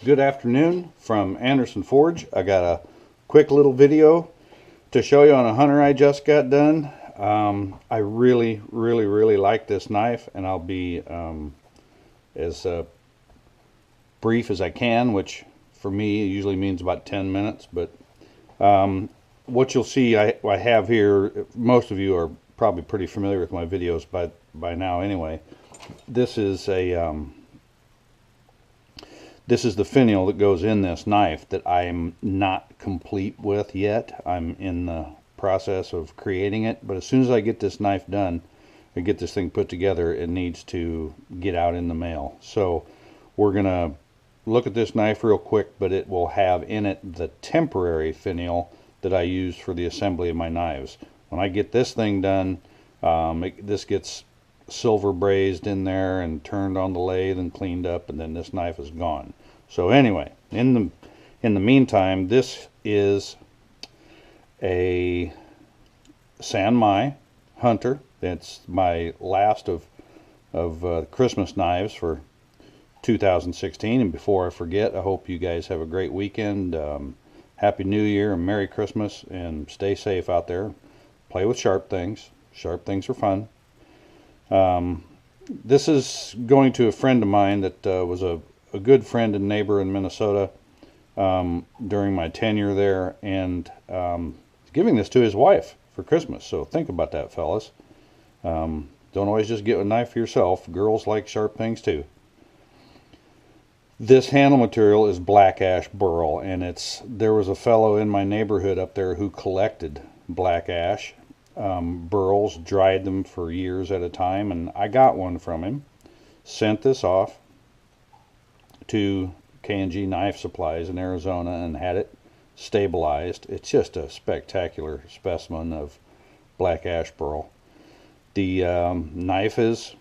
Good afternoon from Anderson Forge. I got a quick little video to show you on a hunter I just got done. I really like this knife, and I'll be as brief as I can, which for me usually means about 10 minutes. But what you'll see I have here, most of you are probably pretty familiar with my videos by now anyway. This is the finial that goes in this knife that I'm not complete with yet. I'm in the process of creating it, but as soon as I get this knife done and get this thing put together, it needs to get out in the mail. So we're gonna look at this knife real quick, but it will have in it the temporary finial that I use for the assembly of my knives. When I get this thing done, this gets silver brazed in there and turned on the lathe and cleaned up, and then this knife is gone. So anyway, in the meantime, this is a San-mai Hunter. It's my last of Christmas knives for 2016. And before I forget, I hope you guys have a great weekend. Happy New Year and Merry Christmas, and stay safe out there. Play with sharp things. Sharp things are fun. This is going to a friend of mine that was a good friend and neighbor in Minnesota during my tenure there, and giving this to his wife for Christmas. So think about that, fellas. Don't always just get a knife for yourself. Girls like sharp things too. This handle material is black ash burl, and there was a fellow in my neighborhood up there who collected black ash burls, dried them for years at a time, and I got one from him. Sent this off to K&G Knife Supplies in Arizona and had it stabilized. It's just a spectacular specimen of black ash burl. The knife is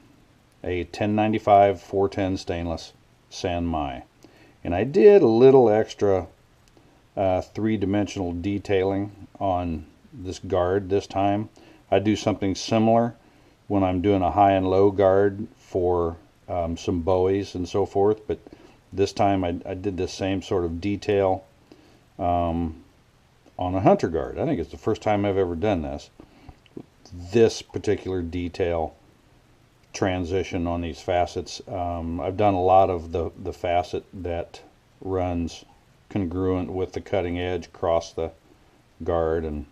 a 1095 410 stainless San-mai, and I did a little extra three-dimensional detailing on this guard this time. I do something similar when I'm doing a high and low guard for some bowies and so forth, but this time I did the same sort of detail on a hunter guard. I think it's the first time I've ever done this. This particular detail transition on these facets. I've done a lot of the facet that runs congruent with the cutting edge across the guard and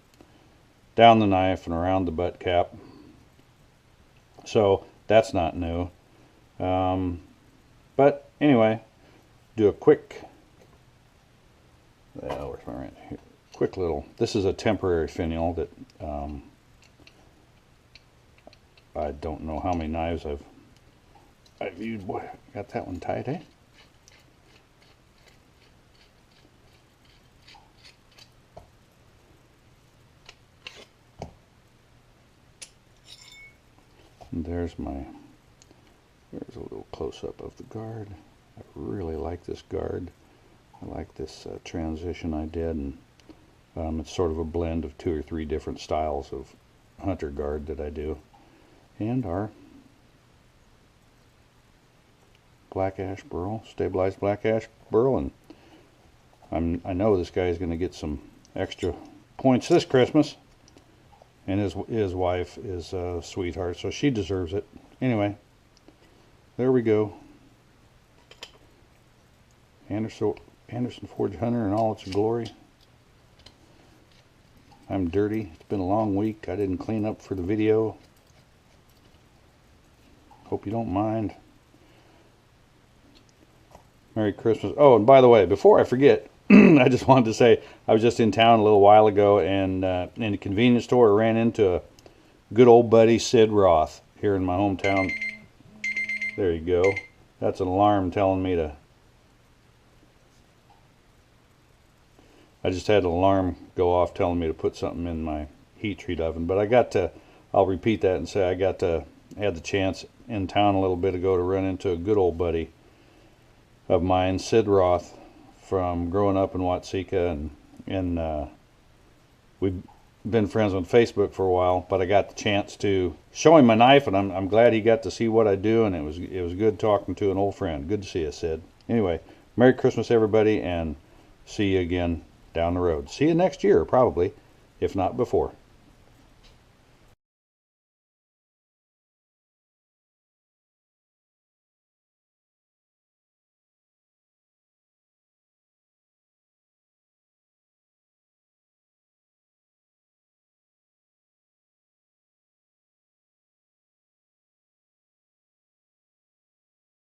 down the knife and around the butt cap. So that's not new. But anyway, do a quick, where's my right here? Quick little, this is a temporary finial that I don't know how many knives I've used. Boy, got that one tight, eh? And there's a little close-up of the guard. I really like this guard. I like this transition I did, and it's sort of a blend of 2 or 3 different styles of hunter guard that I do. And our black ash burl, stabilized black ash burl, and I know this guy is going to get some extra points this Christmas. And his wife is a sweetheart, so she deserves it. Anyway, there we go. Anderson Forge Hunter in all its glory. I'm dirty. It's been a long week. I didn't clean up for the video. Hope you don't mind. Merry Christmas. Oh, and by the way, before I forget, I just wanted to say I was just in town a little while ago, and in a convenience store I ran into a good old buddy, Sid Roth, here in my hometown. There you go. That's an alarm telling me to... I just had an alarm go off telling me to put something in my heat treat oven. But I'll repeat that and say I had the chance in town a little bit ago to run into a good old buddy of mine, Sid Roth, from growing up in Watseka, and we've been friends on Facebook for a while, but I got the chance to show him my knife, and I'm glad he got to see what I do, and it was good talking to an old friend. Good to see you, Sid. Anyway, Merry Christmas, everybody, and see you again down the road. See you next year, probably, if not before.